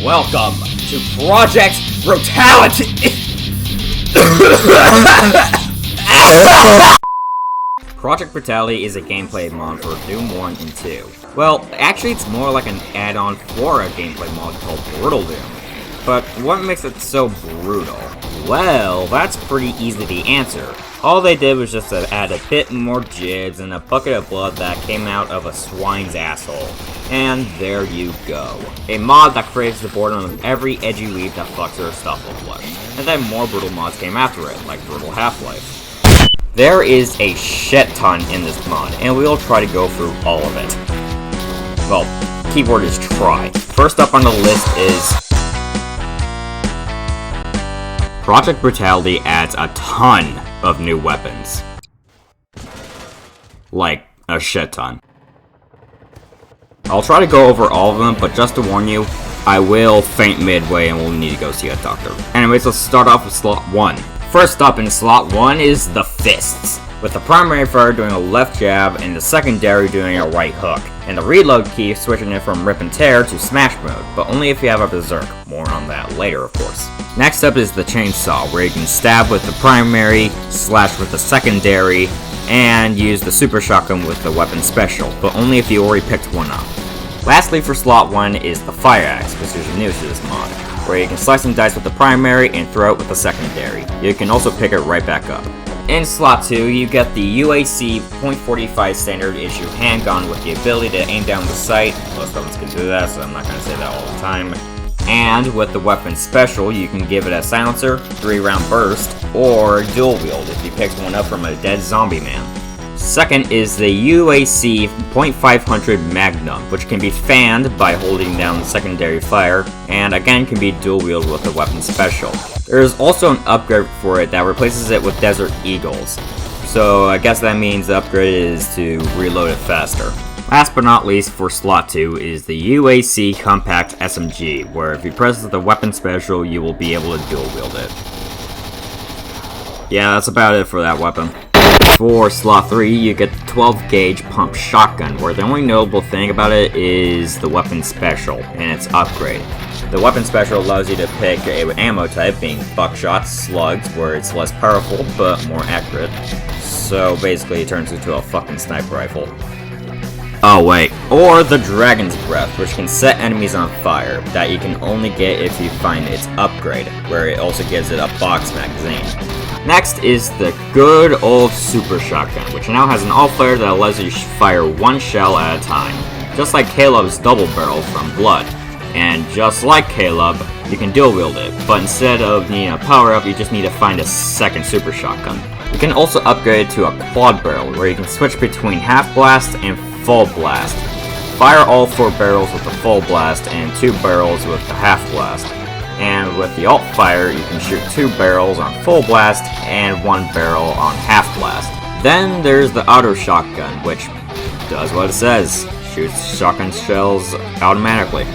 Welcome to Project Brutality! Project Brutality is a gameplay mod for Doom 1 and 2. Well, actually it's more like an add-on for a gameplay mod called Brutal Doom. But what makes it so brutal? Well, that's pretty easy to answer. All they did was just to add a bit more jibs and a bucket of blood that came out of a swine's asshole. And there you go. A mod that creates the boredom of every edgy weeb that fucks their stuff with flesh. And then more brutal mods came after it, like Brutal Half-Life. There is a shit ton in this mod, and we'll try to go through all of it. Well, keyword is try. First up on the list is Project Brutality adds a ton of new weapons. Like, a shit ton. I'll try to go over all of them, but just to warn you, I will faint midway and we'll need to go see a doctor. Anyways, let's start off with slot 1. First up in slot 1 is the fists, with the primary fire doing a left jab and the secondary doing a right hook, and the reload key switching it from rip and tear to smash mode, but only if you have a berserk. More on that later, of course. Next up is the chainsaw, where you can stab with the primary, slash with the secondary, and use the super shotgun with the weapon special, but only if you already picked one up. Lastly for slot 1 is the fire axe, which is new to this mod, where you can slice and dice with the primary and throw it with the secondary. You can also pick it right back up. In slot 2, you get the UAC .45 standard issue handgun with the ability to aim down the sight. Most weapons can do that, so I'm not going to say that all the time. And with the weapon special, you can give it a silencer, 3-round burst, or dual wield if you picked one up from a dead zombie man. Second is the UAC .500 Magnum, which can be fanned by holding down the secondary fire, and again can be dual wield with the weapon special. There is also an upgrade for it that replaces it with Desert Eagles, so I guess that means the upgrade is to reload it faster. Last but not least for slot 2 is the UAC Compact SMG, where if you press the weapon special you will be able to dual wield it. Yeah, that's about it for that weapon. For slot 3, you get the 12 gauge pump shotgun, where the only notable thing about it is the weapon special and its upgrade. The weapon special allows you to pick an ammo type, being buckshot, slugs, where it's less powerful but more accurate. So basically it turns into a fucking sniper rifle. Oh wait, or the Dragon's Breath, which can set enemies on fire, that you can only get if you find its upgrade, where it also gives it a box magazine. Next is the good old super shotgun, which now has an all-fire that allows you to fire one shell at a time, just like Caleb's double barrel from Blood. And just like Caleb, you can dual wield it, but instead of needing a power-up, you just need to find a second super shotgun. You can also upgrade it to a quad barrel, where you can switch between half blast and full blast. Fire all 4 barrels with the full blast and 2 barrels with the half blast. And with the alt fire, you can shoot 2 barrels on full blast and 1 barrel on half blast. Then there's the auto shotgun, which does what it says, shoots shotgun shells automatically.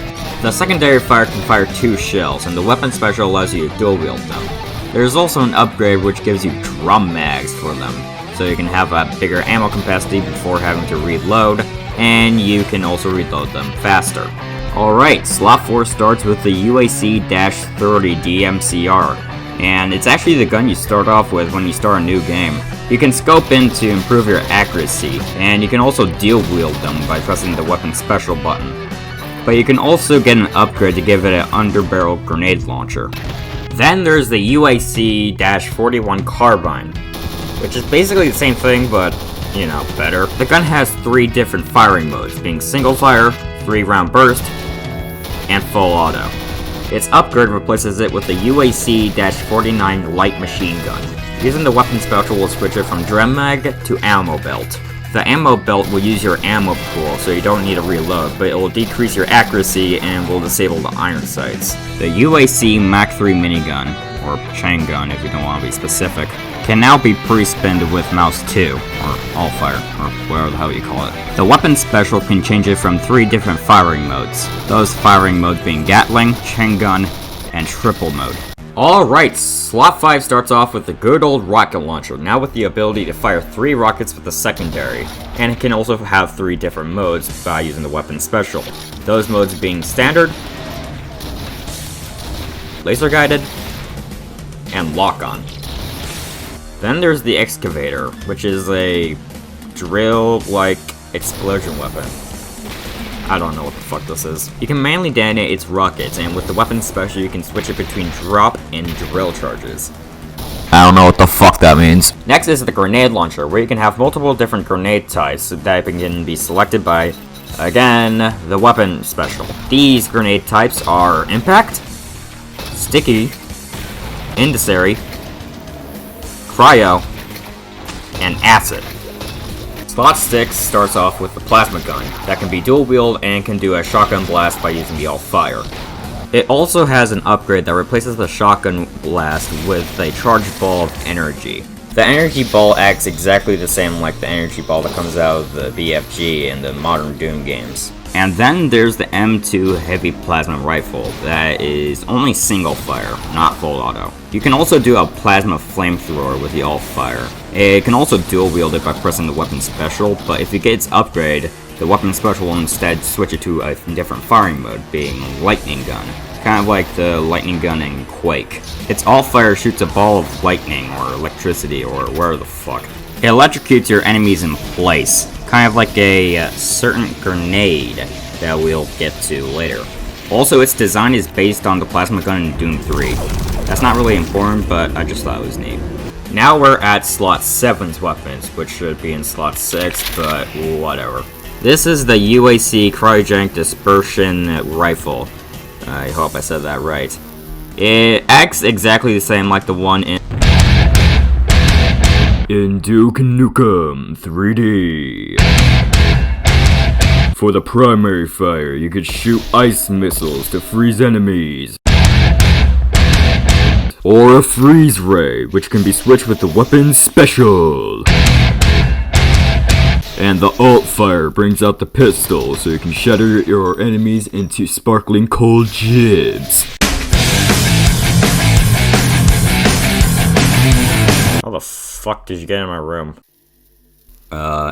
The secondary fire can fire 2 shells, and the weapon special allows you to dual wield them. There's also an upgrade which gives you drum mags for them, so you can have a bigger ammo capacity before having to reload, and you can also reload them faster. Alright, slot 4 starts with the UAC-30 DMCR, and it's actually the gun you start off with when you start a new game. You can scope in to improve your accuracy, and you can also dual wield them by pressing the weapon special button. But you can also get an upgrade to give it an underbarrel grenade launcher. Then there's the UAC-41 Carbine, which is basically the same thing, but, you know, better. The gun has 3 different firing modes, being single fire, 3-round burst, and full auto. Its upgrade replaces it with the UAC-49 light machine gun. Using the weapon special will switch it from drum mag to ammo belt. The ammo belt will use your ammo pool, so you don't need to reload, but it will decrease your accuracy and will disable the iron sights. The UAC Mach 3 minigun, or chain gun if you don't want to be specific, can now be pre-spinned with mouse 2, or all-fire, or whatever the hell you call it. The weapon special can change it from 3 different firing modes, those firing modes being Gatling, chain gun, and triple mode. Alright, slot 5 starts off with the good old rocket launcher, now with the ability to fire 3 rockets with the secondary, and it can also have 3 different modes by using the weapon special. Those modes being standard, laser guided, and lock-on. Then there's the excavator, which is a drill-like explosion weapon. I don't know what the fuck this is. You can manually detonate its rockets, and with the weapon special you can switch it between drop and drill charges. I don't know what the fuck that means. Next is the grenade launcher, where you can have multiple different grenade types that can be selected by, again, the weapon special. These grenade types are impact, sticky, incendiary, cryo, and acid. Slot 6 starts off with the plasma gun that can be dual wield and can do a shotgun blast by using the all-fire. It also has an upgrade that replaces the shotgun blast with a charged ball of energy. The energy ball acts exactly the same like the energy ball that comes out of the BFG in the modern Doom games. And then there's the M2 heavy plasma rifle that is only single fire, not full auto. You can also do a plasma flamethrower with the all-fire. It can also dual wield it by pressing the weapon special, but if you get its upgrade, the weapon special will instead switch it to a different firing mode, being lightning gun. Kind of like the lightning gun in Quake. Its all-fire shoots a ball of lightning or electricity or whatever the fuck. It electrocutes your enemies in place, kind of like a certain grenade that we'll get to later. Also, its design is based on the plasma gun in Doom 3. That's not really important, but I just thought it was neat. Now we're at slot 7's weapons, which should be in slot 6, but whatever. This is the UAC Cryogenic Dispersion Rifle. I hope I said that right. It acts exactly the same like the one in Duke Nukem 3D. For the primary fire, you could shoot ice missiles to freeze enemies. Or a freeze ray, which can be switched with the weapon special. And the alt fire brings out the pistol, so you can shatter your enemies into sparkling cold jibs. How the fuck did you get in my room?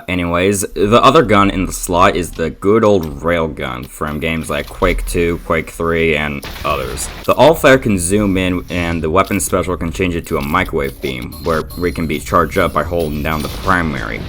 Anyways, the other gun in the slot is the good old railgun from games like Quake 2, Quake 3, and others. The all-fire can zoom in, and the weapon special can change it to a microwave beam, where it can be charged up by holding down the primary.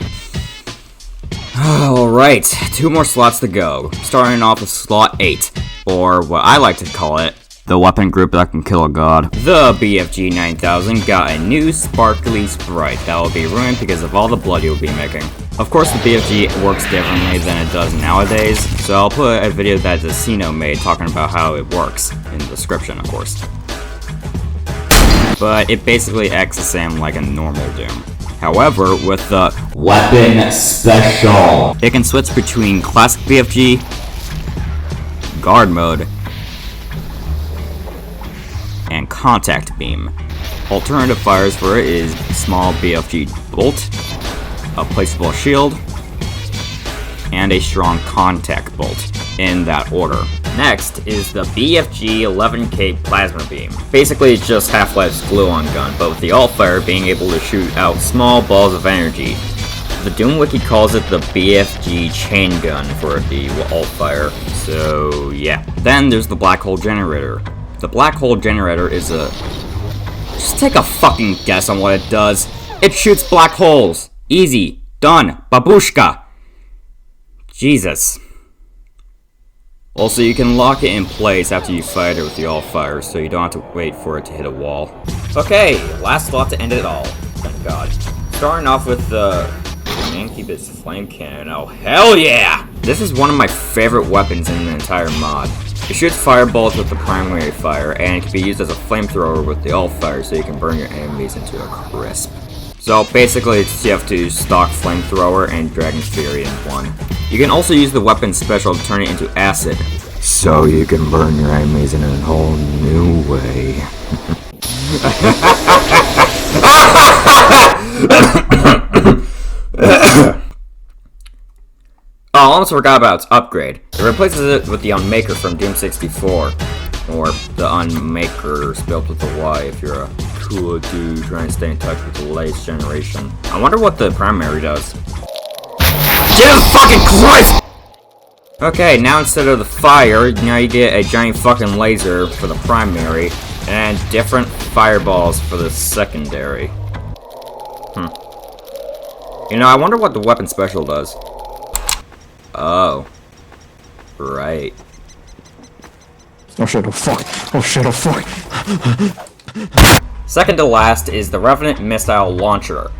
Alright, 2 more slots to go, starting off with slot 8, or what I like to call it, the weapon group that can kill a god. The BFG 9000 got a new sparkly sprite that will be ruined because of all the blood you'll be making. Of course, the BFG works differently than it does nowadays, so I'll put a video that Decino made talking about how it works in the description, of course. But it basically acts the same like a normal Doom. However, with the weapon special, it can switch between classic BFG, guard mode, and contact beam. Alternative fires for it is small BFG bolt, a placeable shield, and a strong contact bolt, in that order. Next is the BFG 11K plasma beam. Basically it's just Half-Life's glue-on gun, but with the alt-fire being able to shoot out small balls of energy. The Doom Wiki calls it the BFG chain gun for the alt-fire, so yeah. Then there's the black hole generator. The black hole generator is a... Just take a fucking guess on what it does. It shoots black holes. Easy. Done. Babushka. Jesus. Also, you can lock it in place after you fight it with the all-fire, so you don't have to wait for it to hit a wall. Okay, last slot to end it all. Thank God. Starting off with the Incubus Flame Cannon. Oh, hell yeah! This is one of my favorite weapons in the entire mod. It shoots fireballs with the primary fire, and it can be used as a flamethrower with the alt-fire, so you can burn your enemies into a crisp. So basically, you have to stock flamethrower and Dragon's Fury in one. You can also use the weapon special to turn it into acid, so you can burn your enemies in a whole new way. Oh, I almost forgot about its upgrade. It replaces it with the Unmaker from Doom 64. Or the Unmaker spelled with a Y if you're a cool dude trying to stay in touch with the latest generation. I wonder what the primary does. Jesus fucking Christ! Okay, now instead of the fire, now you get a giant fucking laser for the primary, And different fireballs for the secondary. You know, I wonder what the weapon special does. Oh. Right. Oh shit, oh fuck. Oh shit, oh fuck. Second to last is the Revenant missile launcher,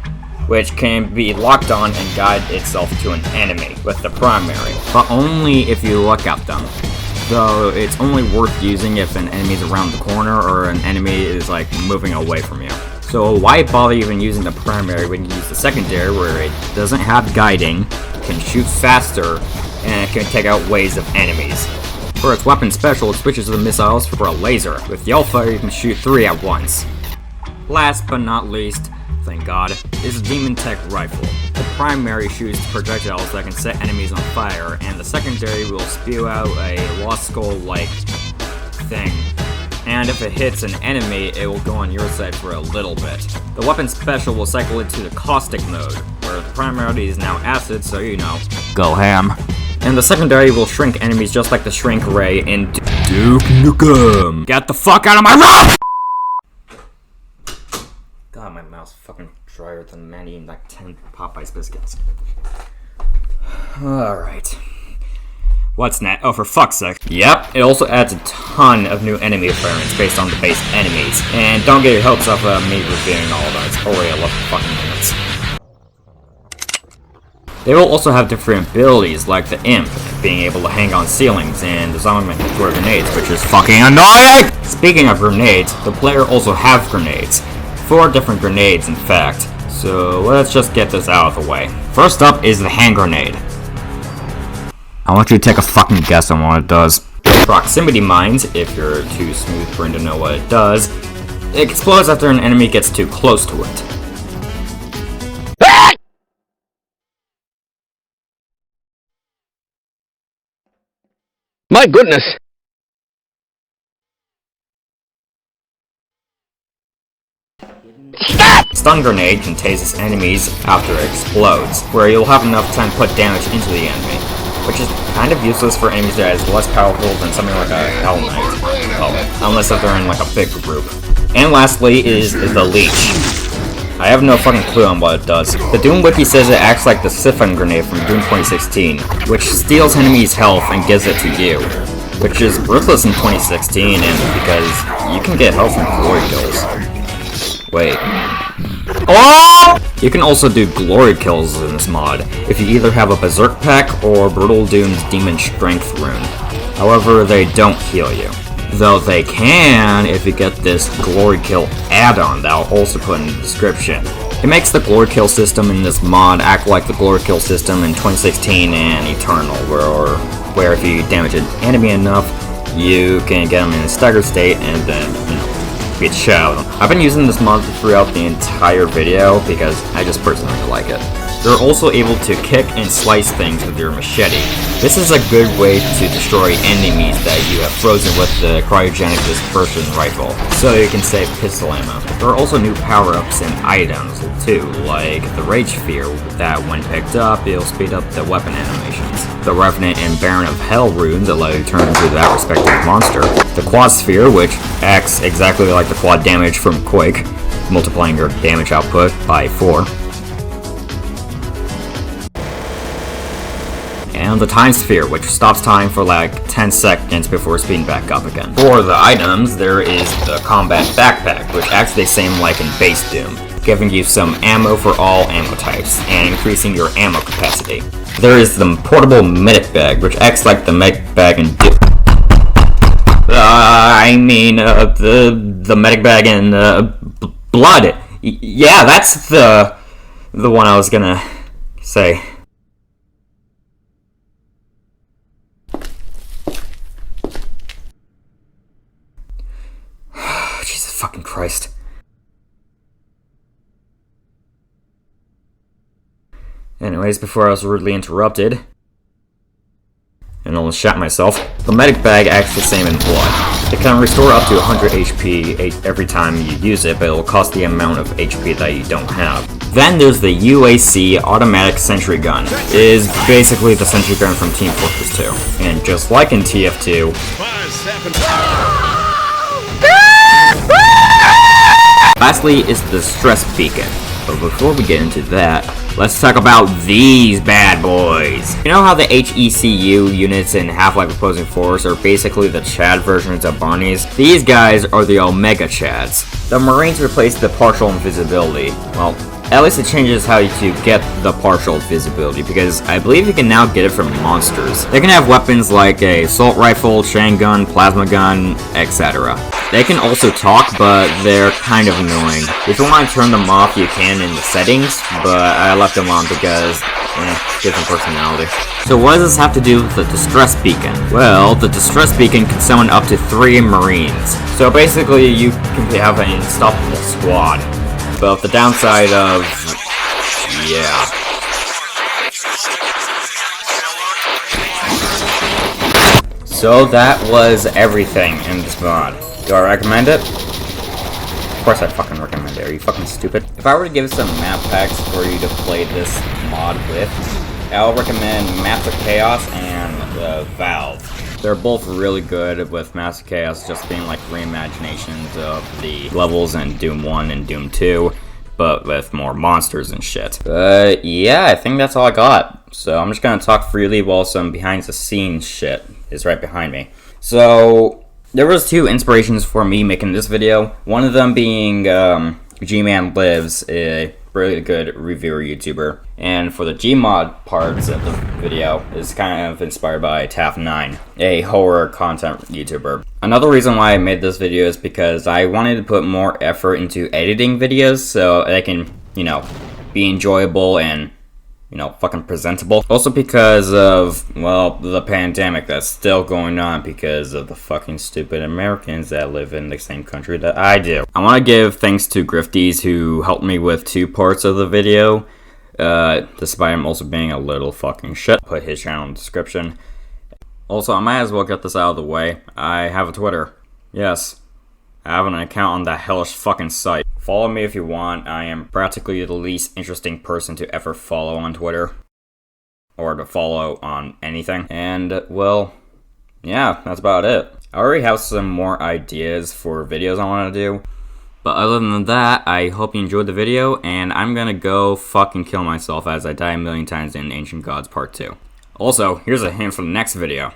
which can be locked on and guide itself to an enemy with the primary, but only if you look at them. Though it's only worth using if an enemy's around the corner or an enemy is like moving away from you. So why bother even using the primary when you use the secondary, where it doesn't have guiding, can shoot faster, and it can take out waves of enemies. For its weapon special, it switches the missiles for a laser. With Yellfire, you can shoot 3 at once. Last but not least, thank God, is the Demon Tech Rifle. The primary shoots projectiles that can set enemies on fire, and the secondary will spew out a Lost Skull-like thing. And if it hits an enemy, it will go on your side for a little bit. The weapon special will cycle into the Caustic mode, where the primary is now acid, so you know, go ham. And the secondary will shrink enemies just like the Shrink Ray in Duke Nukem. Get the fuck out of my room! God, my mouth's fucking drier than man eating like 10 Popeyes biscuits. Alright. What's next? Oh, for fuck's sake. Yep, it also adds a ton of new enemy variants based on the base enemies. And don't get your hopes up of me reviewing all of that. It's already 11 fucking minutes. They will also have different abilities, like the Imp, being able to hang on ceilings, and the Zombie can throw grenades, which is fucking annoying! Speaking of grenades, the player also have grenades. 4 different grenades, in fact. So let's just get this out of the way. First up is the hand grenade. I want you to take a fucking guess on what it does. Proximity mines, if you're too smooth brain to know what it does, it explodes after an enemy gets too close to it. My goodness! Stop! Stun grenade can tase enemies after it explodes, where you'll have enough time to put damage into the enemy, which is kind of useless for enemies that is less powerful than something like a Hell Knight. Well, unless if they're in like a big group. And lastly is the Leech. I have no fucking clue on what it does. The Doom Wiki says it acts like the Siphon grenade from Doom 2016, which steals enemies' health and gives it to you. Which is ruthless in 2016, and because you can get health from glory kills. Wait. Oh! You can also do glory kills in this mod, if you either have a Berserk pack or Brutal Doom's Demon Strength rune. However, they don't heal you. Though they can if you get this Glory Kill add-on that I'll also put in the description. It makes the Glory Kill system in this mod act like the Glory Kill system in 2016 and Eternal, where if you damage an enemy enough, you can get them in a staggered state and then, you know, get shot. I've been using this mod throughout the entire video because I just personally like it. You're also able to kick and slice things with your machete. This is a good way to destroy enemies that you have frozen with the cryogenic dispersion rifle, so you can save pistol ammo. There are also new power-ups and items too, like the Rage Sphere that when picked up, it'll speed up the weapon animations. The Revenant and Baron of Hell runes allow you to turn into that respective monster. The Quad Sphere, which acts exactly like the quad damage from Quake, multiplying your damage output by 4. And the Time Sphere, which stops time for like 10 seconds before speeding back up again. For the items, there is the Combat Backpack, which acts the same like in base Doom, giving you some ammo for all ammo types, and increasing your ammo capacity. There is the Portable Medic Bag, which acts like the medic bag in Doom. The medic bag in Blood. Yeah, that's the one I was gonna say. Jesus fucking Christ. Anyways, before I was rudely interrupted and almost shot myself, the medic bag acts the same in Blood. It can restore up to 100 HP every time you use it, but it will cost the amount of HP that you don't have. Then there's the UAC Automatic Sentry Gun. It is basically the sentry gun from Team Fortress 2. And just like in TF2, Lastly is the stress beacon. But before we get into that, let's talk about these bad boys. You know how the HECU units in Half-Life Opposing Force are basically the Chad versions of Barneys? These guys are the Omega Chads. The Marines replaced the partial invisibility. Well, at least it changes how to get the partial visibility, because I believe you can now get it from monsters. They can have weapons like a assault rifle, chain gun, plasma gun, etc. They can also talk, but they're kind of annoying. If you want to turn them off, you can in the settings, but I left them on because, gives them personality. So what does this have to do with the distress beacon? Well, the distress beacon can summon up to 3 Marines. So basically, you can have an unstoppable squad. But the downside of, yeah. So that was everything in this mod. Do I recommend it? Of course I fucking recommend it. Are you fucking stupid? If I were to give some map packs for you to play this mod with, I'll recommend Maps of Chaos and Valve. They're both really good, with Maps of Chaos just being like reimaginations of the levels in Doom 1 and Doom 2, but with more monsters and shit. But yeah, I think that's all I got. So I'm just gonna talk freely while some behind the scenes shit is right behind me. So there was 2 inspirations for me making this video. One of them being G-Man Lives, a really good reviewer YouTuber. And for the Gmod parts of the video is kind of inspired by TAF9, a horror content YouTuber. Another reason why I made this video is because I wanted to put more effort into editing videos so they can, you know, be enjoyable and, you know, fucking presentable. Also because of, well, the pandemic that's still going on because of the fucking stupid Americans that live in the same country that I do. I want to give thanks to Grifties who helped me with 2 parts of the video, despite him also being a little fucking shit. Put his channel in the description. Also, I might as well get this out of the way. I have a Twitter. Yes, I have an account on that hellish fucking site. Follow me if you want. I am practically the least interesting person to ever follow on Twitter. Or to follow on anything. And, well, yeah, that's about it. I already have some more ideas for videos I want to do. But other than that, I hope you enjoyed the video, and I'm gonna go fucking kill myself as I die a million times in Ancient Gods Part 2. Also, here's a hint for the next video.